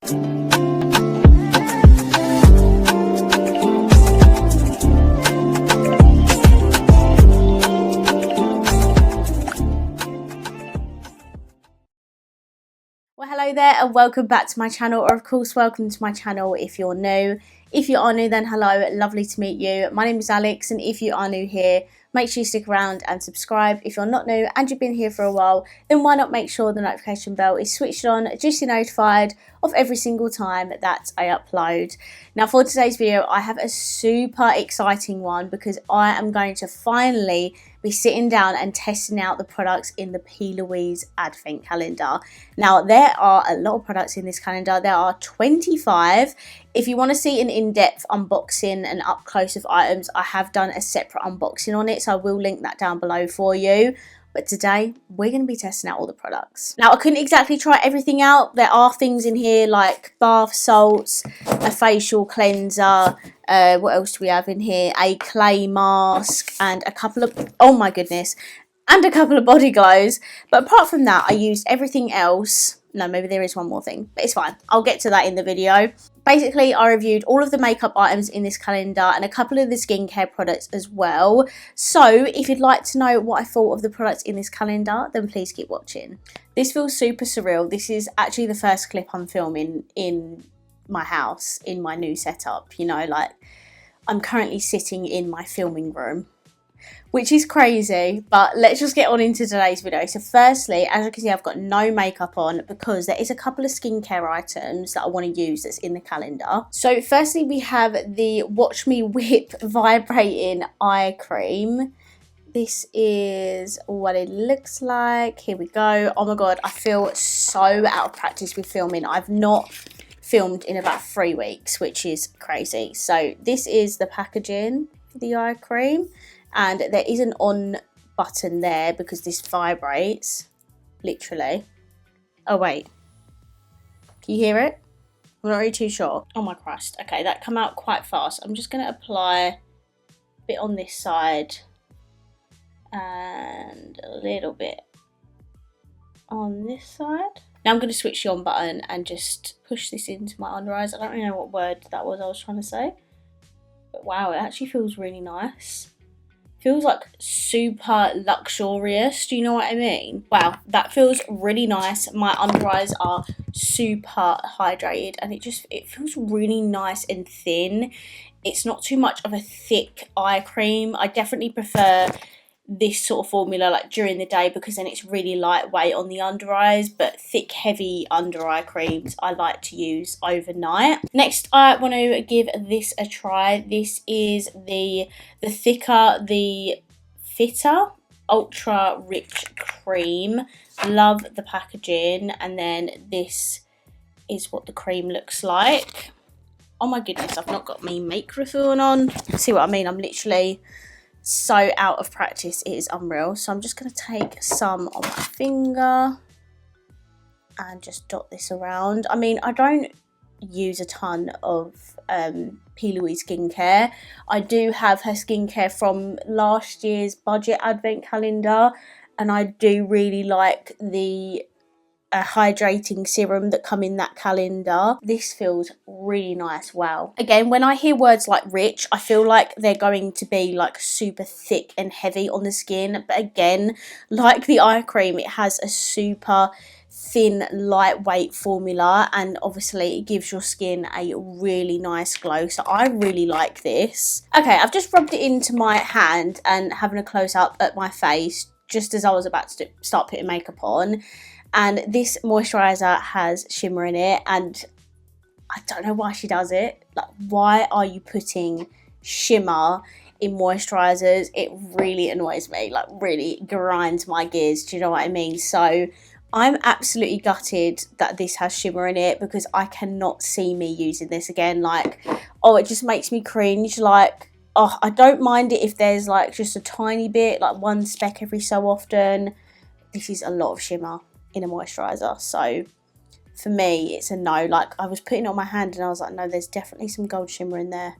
Well, hello there and welcome back to my channel, or of course welcome to my channel if you're new. If you are new, then hello, lovely to meet you. My name is Alex, and if you are new here, make sure you stick around and subscribe. If you're not new and you've been here for a while, then why not make sure the notification bell is switched on just so you're notified of every single time that I upload. Now for today's video, I have a super exciting one because I am going to finally be sitting down and testing out the products in the Plouise Advent Calendar. Now there are a lot of products in this calendar. There are 25. If you want to see an in-depth unboxing and up close of items, I have done a separate unboxing on it, so I will link that down below for you. But today we're going to be testing out all the products. Now I couldn't exactly try everything out. There are things in here like bath salts, a facial cleanser, what else do we have in here? A clay mask and a couple of, oh my goodness, and a couple of body glows. But apart from that, I used everything else. No, maybe there is one more thing, but it's fine. I'll get to that in the video. Basically, I reviewed all of the makeup items in this calendar and a couple of the skincare products as well. So if you'd like to know what I thought of the products in this calendar, then please keep watching. This feels super surreal. This is actually the first clip I'm filming in my house, in my new setup. You know, like I'm currently sitting in my filming room, which is crazy, but let's just get on into today's video. So firstly, as you can see, I've got no makeup on because there is a couple of skincare items that I want to use that's in the calendar. So firstly, we have the Watch Me Whip Vibrating Eye Cream. This is what it looks like. Here we go. Oh my god, I feel so out of practice with filming. I've not filmed in about 3 weeks, which is crazy. So this is the packaging for the eye cream. And there is an on button there because this vibrates, literally. Oh wait, can you hear it? I'm not really too sure. Oh my Christ, okay, that come out quite fast. I'm just going to apply a bit on this side and a little bit on this side. Now I'm going to switch the on button and just push this into my under eyes. I don't really know what word that was I was trying to say, but wow, it actually feels really nice. Feels like super luxurious, do you know what I mean? Wow, that feels really nice. My under eyes are super hydrated and it feels really nice and thin. It's not too much of a thick eye cream. I definitely prefer this sort of formula like during the day because then it's really lightweight on the under eyes, but thick heavy under eye creams I like to use overnight. Next, I want to give this a try. This is the thicker, the fitter ultra rich cream. Love the packaging, and then this is what the cream looks like. Oh my goodness, I've not got my microphone on. See what I mean? I'm literally so out of practice, it is unreal. So I'm just going to take some on my finger and just dot this around. I mean, I don't use a ton of Plouise skincare. I do have her skincare from last year's budget advent calendar, and I do really like the hydrating serum that come in that calendar. This feels really nice. Wow. Again, when I hear words like rich, I feel like they're going to be like super thick and heavy on the skin, but again, like the eye cream, it has a super thin, lightweight formula, and obviously it gives your skin a really nice glow. So I really like this. Okay, I've just rubbed it into my hand and having a close up at my face just as I was about to start putting makeup on. And this moisturiser has shimmer in it, and I don't know why she does it. Like, why are you putting shimmer in moisturisers? It really annoys me, like really grinds my gears, do you know what I mean? So I'm absolutely gutted that this has shimmer in it because I cannot see me using this again. Like, oh, it just makes me cringe. Like, oh, I don't mind it if there's like just a tiny bit, like one speck every so often. This is a lot of shimmer in a moisturiser, so for me it's a no. Like, I was putting it on my hand and I was like, no, there's definitely some gold shimmer in there.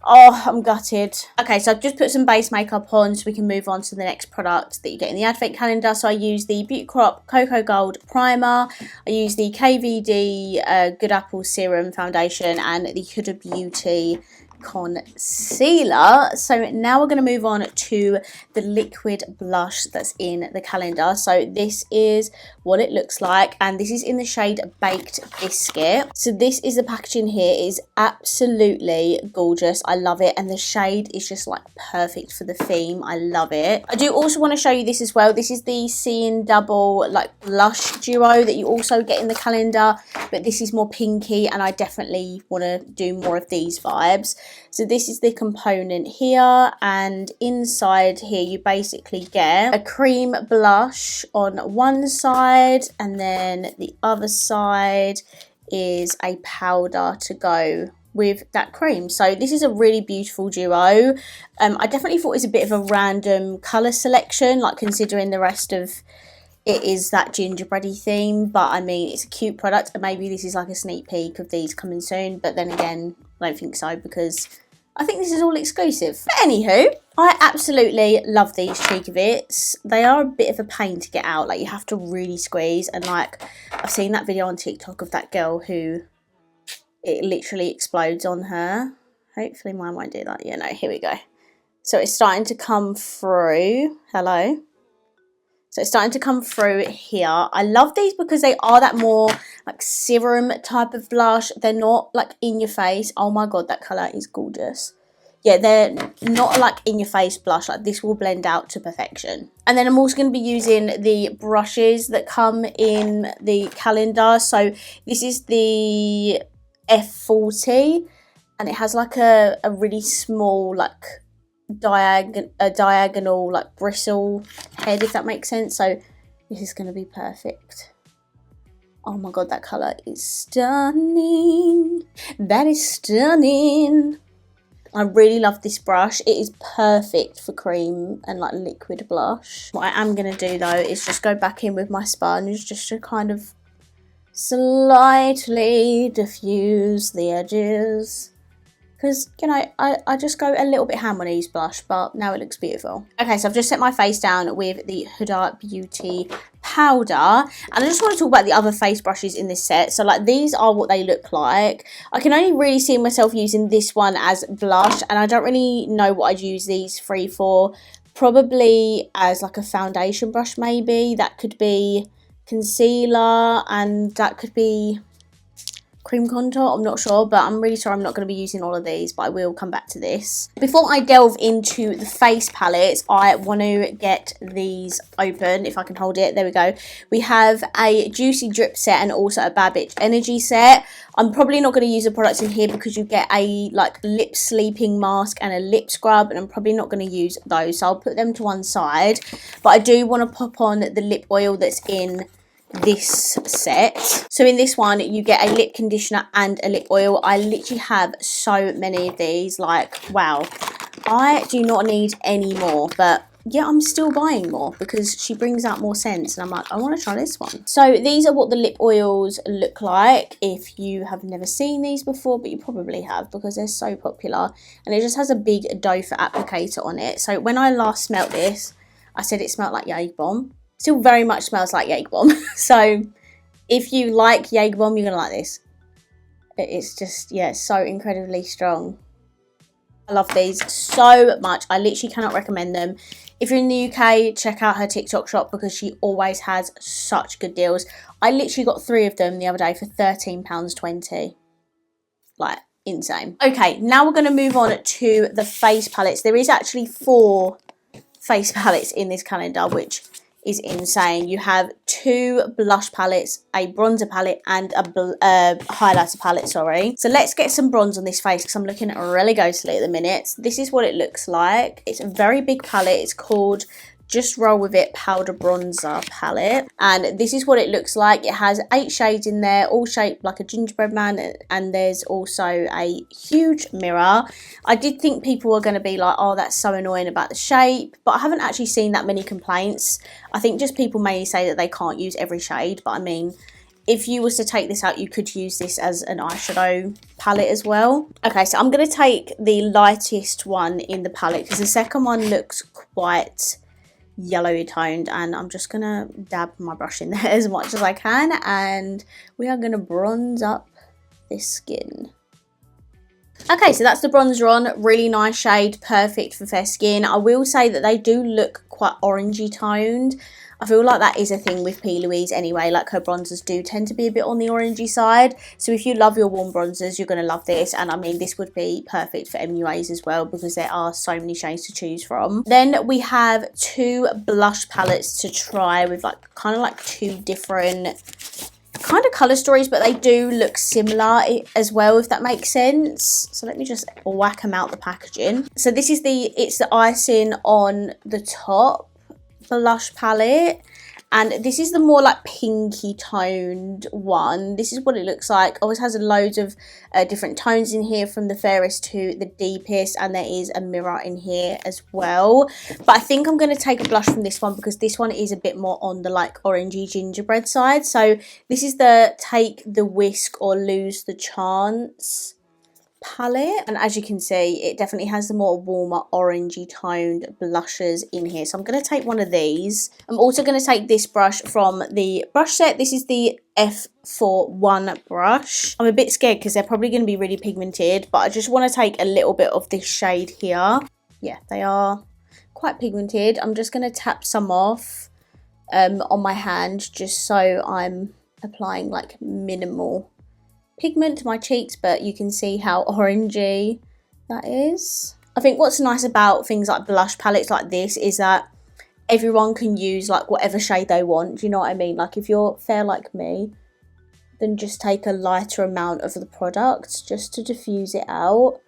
Oh, I'm gutted. Okay, so I've just put some base makeup on so we can move on to the next product that you get in the advent calendar. So I use the Beauty Crop Cocoa Gold Primer. I use the KVD Good Apple Serum Foundation and the Huda Beauty concealer. So now we're going to move on to the liquid blush that's in the calendar. So this is what it looks like, and this is in the shade Baked Biscuit. So this is the packaging here. It is absolutely gorgeous. I love it, and the shade is just like perfect for the theme. I love it. I do also want to show you this as well. This is the Seeing Double like blush duo that you also get in the calendar, but this is more pinky, and I definitely want to do more of these vibes. So this is the component here, and inside here you basically get a cream blush on one side, and then the other side is a powder to go with that cream. So this is a really beautiful duo. I definitely thought it was a bit of a random colour selection, like considering the rest of it is that gingerbready theme, but I mean it's a cute product, and maybe this is like a sneak peek of these coming soon, but then again I don't think so because I think this is all exclusive. But anywho, I absolutely love these cheeky bits. They are a bit of a pain to get out, like you have to really squeeze, and like I've seen that video on TikTok of that girl who it literally explodes on her. Hopefully mine won't do that. Yeah, no, here we go. So it's starting to come through. Hello. So it's starting to come through here. I love these because they are that more like serum type of blush. They're not like in your face. Oh my god, that colour is gorgeous. Yeah, they're not like in your face blush. Like this will blend out to perfection. And then I'm also going to be using the brushes that come in the calendar. So this is the F40, and it has like a really small like diagonal like bristle head, if that makes sense. So this is going to be perfect. Oh my god, that colour is stunning. That is stunning. I really love this brush. It is perfect for cream and like liquid blush. What I am going to do though is just go back in with my sponge just to kind of slightly diffuse the edges. Because, you know, I just go a little bit ham on these blush, but now it looks beautiful. Okay, so I've just set my face down with the Huda Beauty powder. And I just want to talk about the other face brushes in this set. So, like, these are what they look like. I can only really see myself using this one as blush, and I don't really know what I'd use these three for. Probably as, like, a foundation brush, maybe. That could be concealer, and that could be cream contour. I'm not sure, but I'm really sorry I'm not going to be using all of these, but I will come back to this. Before I delve into the face palettes, I want to get these open, if I can hold it. There we go. We have a Juicy Drip set and also a Bad Bitch Energy set. I'm probably not going to use the products in here because you get a like lip sleeping mask and a lip scrub, and I'm probably not going to use those, so I'll put them to one side. But I do want to pop on the lip oil that's in this set. So in this one you get a lip conditioner and a lip oil. I literally have so many of these, like wow, I do not need any more, but yeah, I'm still buying more because she brings out more scents, and I'm like, I want to try this one. So these are what the lip oils look like if you have never seen these before, but you probably have because they're so popular, and it just has a big doe foot applicator on it. So when I last smelt this, I said it smelled like Jaeger Bomb. Still very much smells like Jaeger Bomb. So if you like Jaeger Bomb, you're going to like this. It's just, yeah, so incredibly strong. I love these so much. I literally cannot recommend them. If you're in the UK, check out her TikTok shop because she always has such good deals. I literally got 3 of them the other day for £13.20. Like, insane. Okay, now we're going to move on to the face palettes. There is actually 4 face palettes in this calendar, which is insane. You have 2 blush palettes, a bronzer palette, and a highlighter palette, sorry. So let's get some bronze on this face because I'm looking really ghostly at the minute. This is what it looks like. It's a very big palette. It's called Just Roll With It Powder Bronzer Palette, and this is what it looks like. It has 8 shades in there, all shaped like a gingerbread man, and there's also a huge mirror. I did think people were going to be like, oh, that's so annoying about the shape, but I haven't actually seen that many complaints. I think just people mainly say that they can't use every shade, but I mean, if you was to take this out, you could use this as an eyeshadow palette as well. Okay, so I'm going to take the lightest one in the palette because the second one looks quite yellowy toned, and I'm just going to dab my brush in there as much as I can, and we are going to bronze up this skin. Okay, so that's the bronzer on. Really nice shade, perfect for fair skin. I will say that they do look quite orangey toned. I feel like that is a thing with P. Louise anyway, like her bronzers do tend to be a bit on the orangey side. So if you love your warm bronzers, you're going to love this. And I mean, this would be perfect for MUAs as well because there are so many shades to choose from. Then we have two blush palettes to try with like kind of like two different kind of colour stories, but they do look similar as well, if that makes sense. So let me just whack them out the packaging. So this is it's the icing on the top blush palette, and this is the more like pinky toned one. This is what it looks like. Always has loads of different tones in here, from the fairest to the deepest, and there is a mirror in here as well. But I think I'm going to take a blush from this one because this one is a bit more on the like orangey gingerbread side. So this is the Take the Whisk or Lose the Chance palette, and as you can see, it definitely has the more warmer orangey toned blushes in here. So I'm going to take one of these. I'm also going to take this brush from the brush set. This is the F41 brush. I'm a bit scared because they're probably going to be really pigmented, but I just want to take a little bit of this shade here. Yeah, they are quite pigmented. I'm just going to tap some off on my hand just so I'm applying like minimal pigment to my cheeks, but you can see how orangey that is. I think what's nice about things like blush palettes like this is that everyone can use like whatever shade they want. Do you know what I mean? Like if you're fair like me, then just take a lighter amount of the product just to diffuse it out.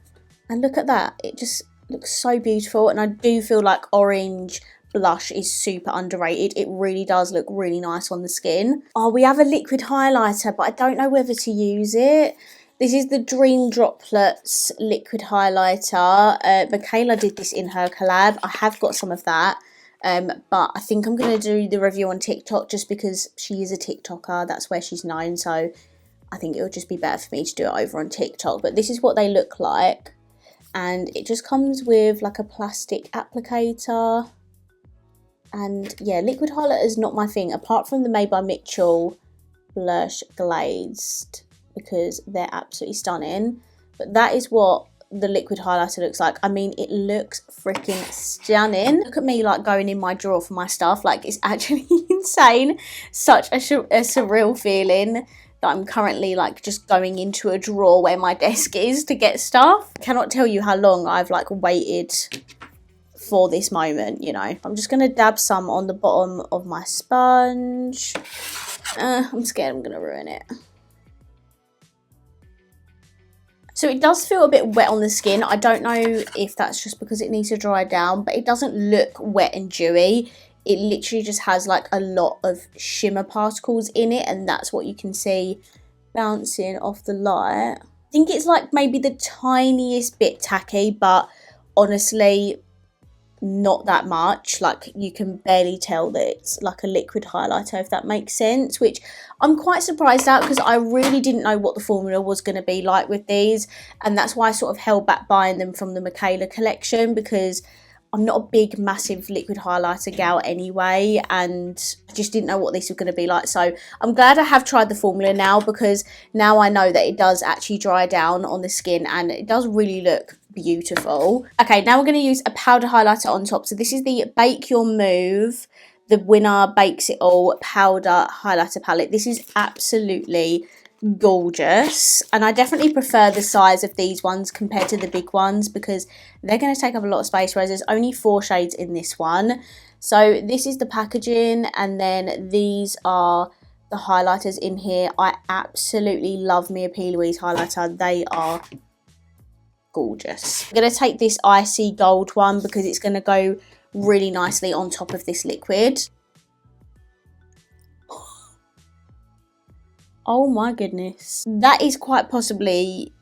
And look at that, it just looks so beautiful. And I do feel like orange blush is super underrated. It really does look really nice on the skin. Oh, we have a liquid highlighter, but I don't know whether to use it. This is the Dream Droplets liquid highlighter. Michaela did this in her collab. I have got some of that, but I think I'm going to do the review on TikTok just because she is a TikToker. That's where she's known, so I think it would just be better for me to do it over on TikTok. But this is what they look like, and it just comes with like a plastic applicator. And yeah, liquid highlighter is not my thing, apart from the Made by Mitchell Blush Glazed, because they're absolutely stunning. But that is what the liquid highlighter looks like. I mean, it looks freaking stunning. Look at me like going in my drawer for my stuff. Like, it's actually insane. Such a surreal feeling that I'm currently like just going into a drawer where my desk is to get stuff. I cannot tell you how long I've like waited for this moment, you know. I'm just going to dab some on the bottom of my sponge. I'm scared I'm going to ruin it. So it does feel a bit wet on the skin. I don't know if that's just because it needs to dry down, but it doesn't look wet and dewy. It literally just has like a lot of shimmer particles in it, and that's what you can see bouncing off the light. I think it's like maybe the tiniest bit tacky, but honestly, not that much. Like, you can barely tell that it's like a liquid highlighter, if that makes sense, which I'm quite surprised at because I really didn't know what the formula was going to be like with these, and that's why I sort of held back buying them from the Michaela collection, because I'm not a big massive liquid highlighter gal anyway, and I just didn't know what this was going to be like. So I'm glad I have tried the formula now, because now I know that it does actually dry down on the skin and it does really look beautiful. Okay, now we're going to use a powder highlighter on top. So this is the Bake Your Move, the Winner Bakes It All powder highlighter palette. This is absolutely gorgeous, and I definitely prefer the size of these ones compared to the big ones because they're going to take up a lot of space, whereas there's only 4 shades in this one. So this is the packaging, and then these are the highlighters in here. I absolutely love me a P. Louise highlighter. They are gorgeous. I'm going to take this icy gold one because it's going to go really nicely on top of this liquid. Oh my goodness. That is quite possibly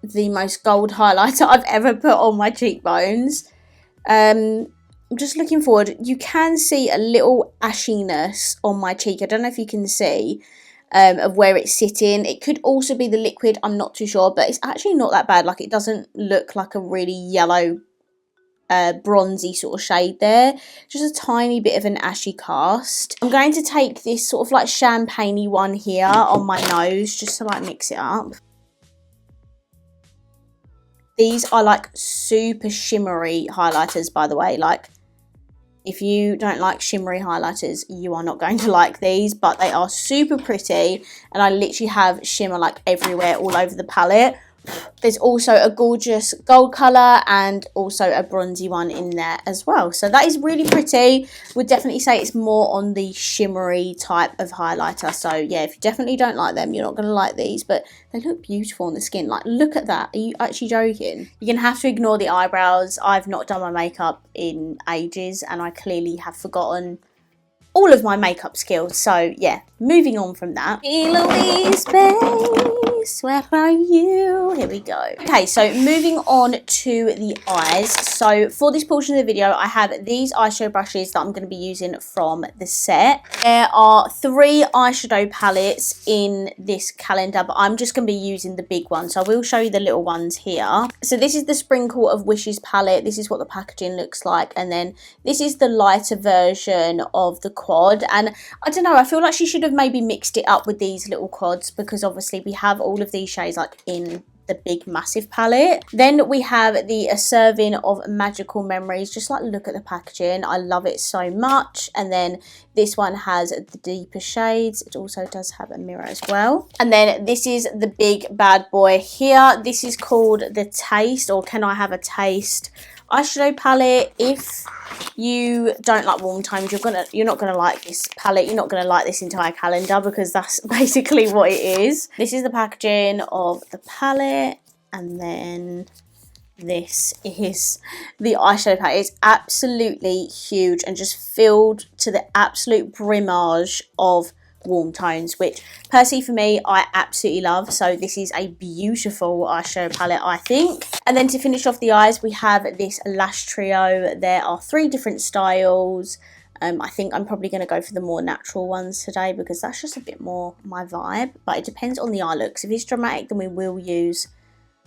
the most gold highlighter I've ever put on my cheekbones. I'm just looking forward. You can see a little ashiness on my cheek. I don't know if you can see. of where it's sitting. It could also be the liquid, I'm not too sure, but it's actually not that bad. Like, it doesn't look like a really yellow bronzy sort of shade there, just a tiny bit of an ashy cast. I'm going to take this sort of like champagne-y one here on my nose just to like mix it up. These are like super shimmery highlighters, by the way. Like, if you don't like shimmery highlighters, you are not going to like these, but they are super pretty, and I literally have shimmer like everywhere, all over the palette. There's also a gorgeous gold colour and also a bronzy one in there as well. So that is really pretty. Would definitely say it's more on the shimmery type of highlighter. So yeah, if you definitely don't like them, you're not going to like these. But they look beautiful on the skin. Like, look at that. Are you actually joking? You're going to have to ignore the eyebrows. I've not done my makeup in ages, and I clearly have forgotten all of my makeup skills. So yeah, moving on from that. Plouise, where are you? Here we go. Okay, so moving on to the eyes. So for this portion of the video, I have these eyeshadow brushes that I'm going to be using from the set. There are 3 eyeshadow palettes in this calendar, but I'm just going to be using the big one. So I will show you the little ones here. So this is the Sprinkle of Wishes palette. This is what the packaging looks like. And then this is the lighter version of the quad. And I don't know, I feel like she should have maybe mixed it up with these little quads, because obviously we have all of these shades like in the big massive palette. Then we have the A Serving of Magical Memories. Just like, look at the packaging, I love it so much. And then this one has the deeper shades. It also does have a mirror as well. And then this is the big bad boy here. This is called the Taste, or Can I Have a Taste eyeshadow palette. If you don't like warm tones, you're not gonna like this palette. You're not gonna like this entire calendar, because that's basically what it is. This is the packaging of the palette, and then this is the eyeshadow palette. It's absolutely huge and just filled to the absolute brimage of warm tones, which personally for me I absolutely love. So this is a beautiful eyeshadow palette, I think. And then to finish off the eyes, we have this lash trio. There are 3 different styles. I think I'm probably going to go for the more natural ones today, because that's just a bit more my vibe, but it depends on the eye looks. If it's dramatic, then we will use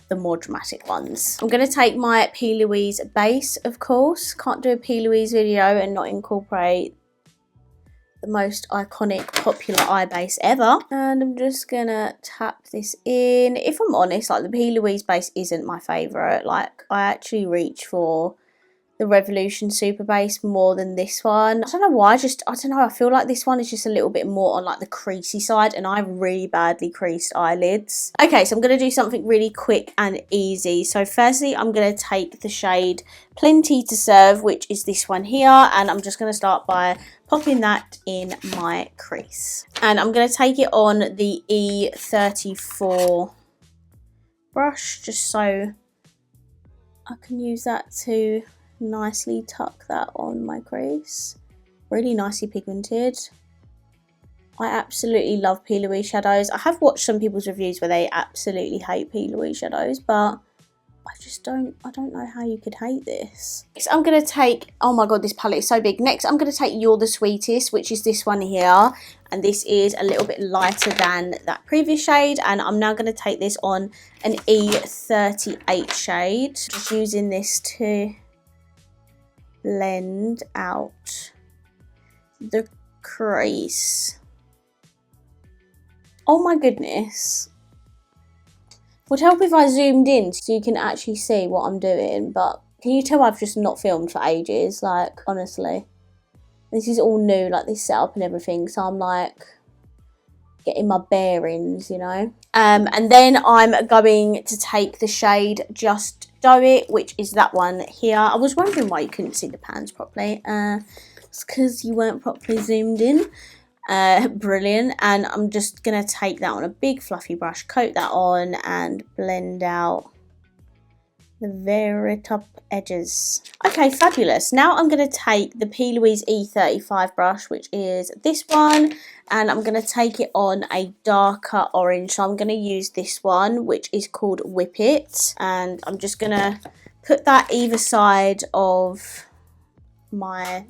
the more dramatic ones. I'm going to take my P. Louise base, of course. Can't do a P. Louise video and not incorporate the most iconic popular eye base ever. And I'm just gonna tap this in. If I'm honest, like, the P. Louise base isn't my favourite. Like, I actually reach for the Revolution Super Base more than this one. I don't know why, I don't know, I feel like this one is just a little bit more on like the creasy side, and I have really badly creased eyelids. Okay, so I'm going to do something really quick and easy. So firstly, I'm going to take the shade Plenty to Serve, which is this one here, and I'm just going to start by popping that in my crease. And I'm going to take it on the E34 brush, just so I can use that to nicely tuck that on my crease. Really nicely pigmented. I absolutely love P. Louise shadows. I have watched some people's reviews where they absolutely hate P. Louise shadows, but I don't know how you could hate this. Next, I'm going to take, oh my god, this palette is so big. Next, I'm going to take You're the Sweetest, which is this one here. And this is a little bit lighter than that previous shade. And I'm now going to take this on an E38 shade. Just using this to blend out the crease. Oh my goodness. Would help if I zoomed in so you can actually see what I'm doing, but can you tell I've just not filmed for ages? Like, honestly, this is all new, like this setup and everything, so I'm like getting my bearings, you know. And then I'm going to take the shade Just Dough It, which is that one here. I was wondering why you couldn't see the pans properly. It's because you weren't properly zoomed in. Brilliant. And I'm just gonna take that on a big fluffy brush, coat that on, and blend out the very top edges. Okay, fabulous. Now I'm going to take the P. Louise E35 brush, which is this one, and I'm going to take it on a darker orange. So I'm going to use this one, which is called Whip It, and I'm just going to put that either side of my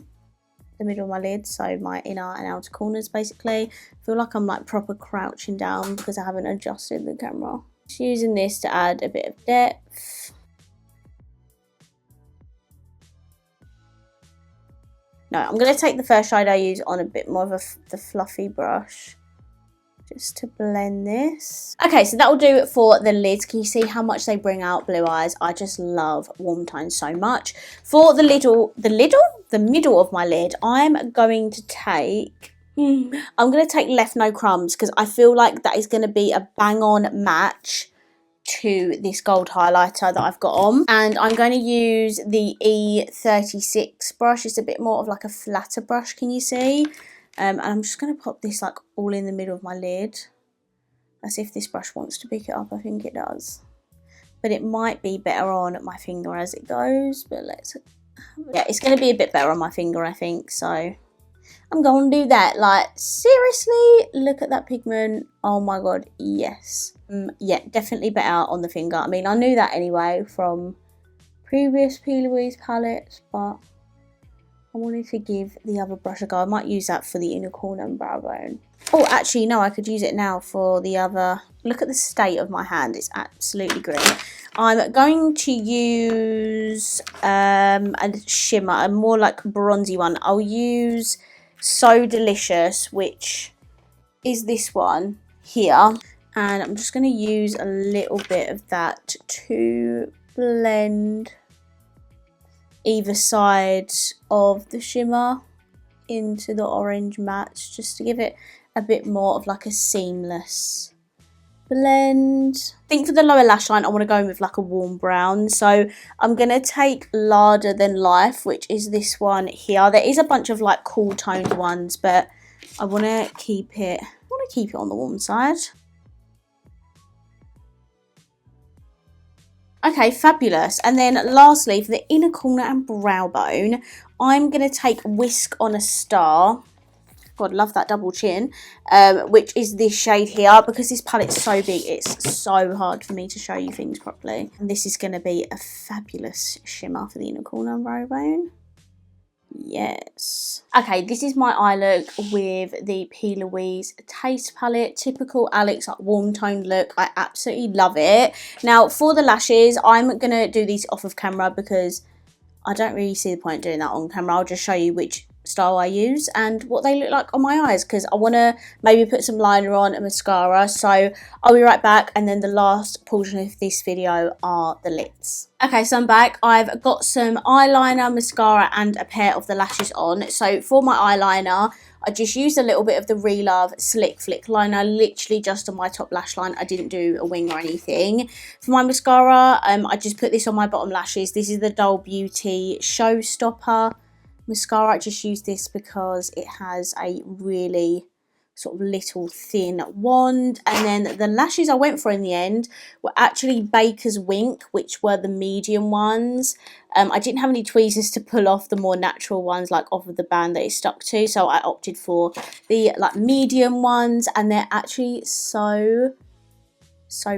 the middle of my lid, so my inner and outer corners basically. I feel like I'm like proper crouching down because I haven't adjusted the camera. Just using this to add a bit of depth. No, I'm going to take the first shade I use on a bit more of the fluffy brush, just to blend this. Okay, so that will do it for the lids. Can you see how much they bring out blue eyes? I just love warm tones so much. For the middle of my lid, I'm going to take Left No Crumbs, because I feel like that is going to be a bang-on match to this gold highlighter that I've got on. And I'm going to use the E36 brush. It's a bit more of like a flatter brush, can you see? And I'm just going to pop this like all in the middle of my lid, as if this brush wants to pick it up. I think it does, but it might be better on my finger as it goes. But yeah, it's going to be a bit better on my finger, I think. So I'm going to do that. Like, seriously, look at that pigment. Oh my god, yes. Yeah, definitely better on the finger. I mean, I knew that anyway from previous Plouise palettes, but I wanted to give the other brush a go. I might use that for the inner corner and brow bone. Oh, actually, no, I could use it now for the other. Look at the state of my hand. It's absolutely green. I'm going to use a shimmer, a more like bronzy one. I'll use So Delicious, which is this one here. And I'm just going to use a little bit of that to blend either side of the shimmer into the orange matte, just to give it a bit more of like a seamless blend. I think for the lower lash line I want to go in with like a warm brown, so I'm going to take Larger Than Life, which is this one here. There is a bunch of like cool toned ones, but I want to keep it on the warm side. Okay, fabulous. And then lastly, for the inner corner and brow bone, I'm going to take Whisk on a Star. God, love that double chin, which is this shade here. Because this palette's so big, it's so hard for me to show you things properly. And this is going to be a fabulous shimmer for the inner corner and brow bone. Yes. Okay, this is my eye look with the P. Louise Taste palette. Typical Alex like warm toned look. I absolutely love it. Now for the lashes, I'm going to do these off of camera because I don't really see the point doing that on camera. I'll just show you which style I use and what they look like on my eyes, because I want to maybe put some liner on and mascara. So I'll be right back, and then the last portion of this video are the lids. Okay, so I'm back. I've got some eyeliner, mascara and a pair of the lashes on. So for my eyeliner, I just used a little bit of the Relove Slick Flick liner, literally just on my top lash line. I didn't do a wing or anything. For my mascara, I just put this on my bottom lashes. This is the Doll Beauty Showstopper mascara. I just use this because it has a really sort of little thin wand. And then the lashes I went for in the end were actually Baker's Wink, which were the medium ones. I didn't have any tweezers to pull off the more natural ones, like off of the band that it stuck to, so I opted for the like medium ones, and they're actually so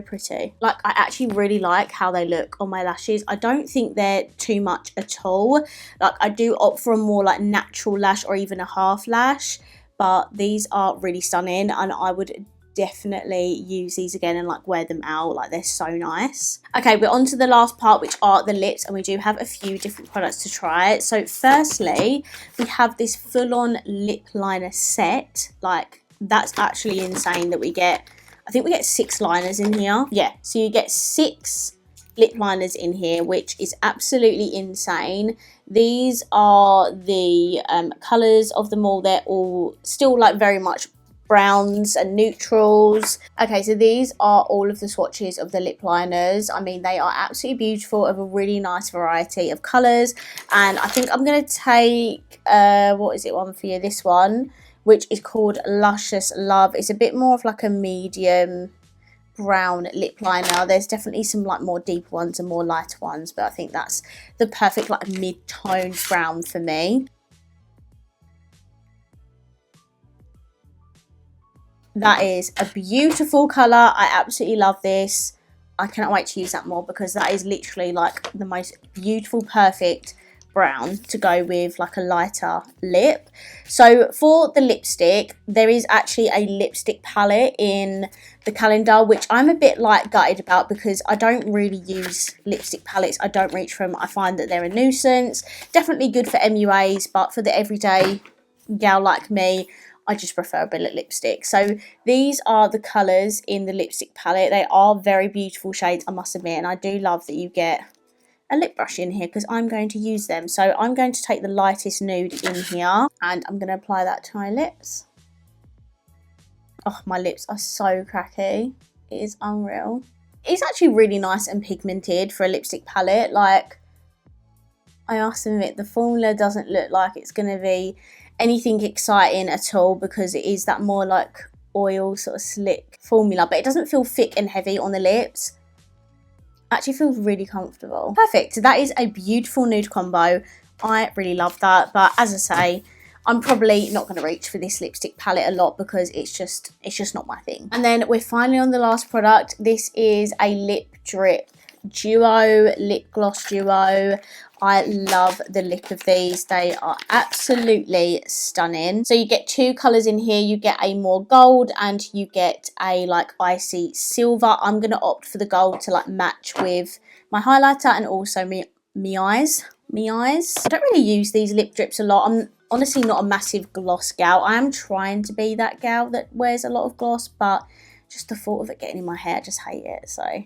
pretty. Like, I actually really like how they look on my lashes. I don't think they're too much at all. Like, I do opt for a more like natural lash or even a half lash, but these are really stunning and I would definitely use these again and like wear them out. Like, they're so nice. Okay, we're on to the last part, which are the lips, and we do have a few different products to try. So firstly, we have this full-on lip liner set. Like, that's actually insane that we get. I think we get 6 liners in here. Yeah, so you get 6 lip liners in here, which is absolutely insane. These are the colours of them all. They're all still like very much browns and neutrals. Okay, so these are all of the swatches of the lip liners. I mean, they are absolutely beautiful, of a really nice variety of colours. And I think I'm going to take, what is it one for you? This one, which is called Luscious Love. It's a bit more of like a medium brown lip liner. There's definitely some like more deeper ones and more lighter ones, but I think that's the perfect like mid-toned brown for me. That is a beautiful colour. I absolutely love this. I cannot wait to use that more because that is literally like the most beautiful, perfect brown to go with like a lighter lip. So for the lipstick, there is actually a lipstick palette in the calendar, which I'm a bit like gutted about because I don't really use lipstick palettes. I don't reach for them. I find that they're a nuisance. Definitely good for MUAs, but for the everyday gal like me, I just prefer a billet lipstick. So these are the colours in the lipstick palette. They are very beautiful shades, I must admit, and I do love that you get a lip brush in here because I'm going to use them. So I'm going to take the lightest nude in here and I'm going to apply that to my lips. Oh, my lips are so cracky. It is unreal. It's actually really nice and pigmented for a lipstick palette. Like, I must admit, the formula doesn't look like it's going to be anything exciting at all because it is that more like oil sort of slick formula, but it doesn't feel thick and heavy on the lips. Actually feels really comfortable. Perfect. So that is a beautiful nude combo. I really love that, but as I say, I'm probably not going to reach for this lipstick palette a lot because it's just not my thing. And then we're finally on the last product. This is a lip drip duo, lip gloss duo. I love the look of these. They are absolutely stunning. So you get two colours in here. You get a more gold and you get a like icy silver. I'm going to opt for the gold to like match with my highlighter and also me eyes. I don't really use these lip drips a lot. I'm honestly not a massive gloss gal. I am trying to be that gal that wears a lot of gloss, but just the thought of it getting in my hair, I just hate it. So there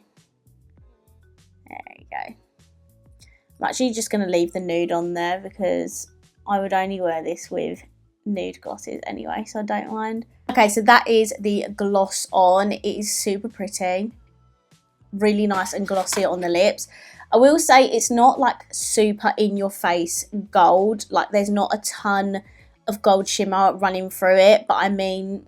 you go. I'm actually just going to leave the nude on there because I would only wear this with nude glosses anyway, so I don't mind. Okay, so that is the gloss on. It is super pretty. Really nice and glossy on the lips. I will say it's not like super in your face gold. Like there's not a ton of gold shimmer running through it, but I mean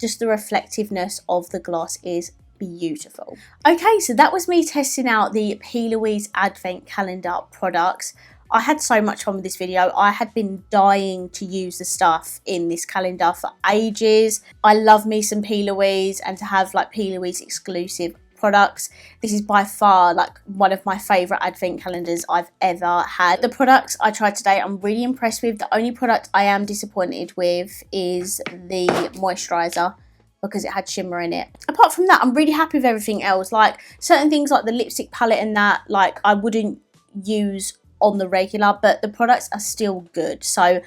just the reflectiveness of the gloss is beautiful. Okay, so that was me testing out the Plouise Advent Calendar products. I had so much fun with this video. I had been dying to use the stuff in this calendar for ages. I love me some Plouise, and to have like Plouise exclusive products, this is by far like one of my favourite advent calendars I've ever had. The products I tried today I'm really impressed with. The only product I am disappointed with is the moisturiser because it had shimmer in it. Apart from that, I'm really happy with everything else. Like certain things like the lipstick palette and that, like I wouldn't use on the regular, but the products are still good. So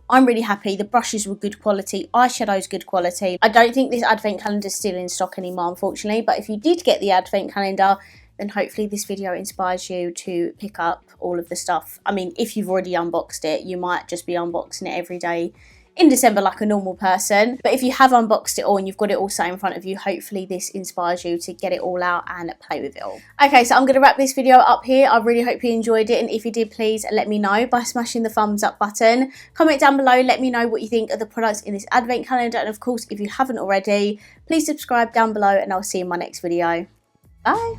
I'm really happy. The brushes were good quality. Eyeshadow's good quality. I don't think this advent calendar is still in stock anymore, unfortunately. But if you did get the advent calendar, then hopefully this video inspires you to pick up all of the stuff. I mean, if you've already unboxed it, you might just be unboxing it every day in December like a normal person. But if you have unboxed it all and you've got it all sat in front of you, hopefully this inspires you to get it all out and play with it all. Okay, so I'm going to wrap this video up here. I really hope you enjoyed it, and if you did, please let me know by smashing the thumbs up button. Comment down below, let me know what you think of the products in this advent calendar, and of course if you haven't already, please subscribe down below, and I'll see you in my next video. Bye.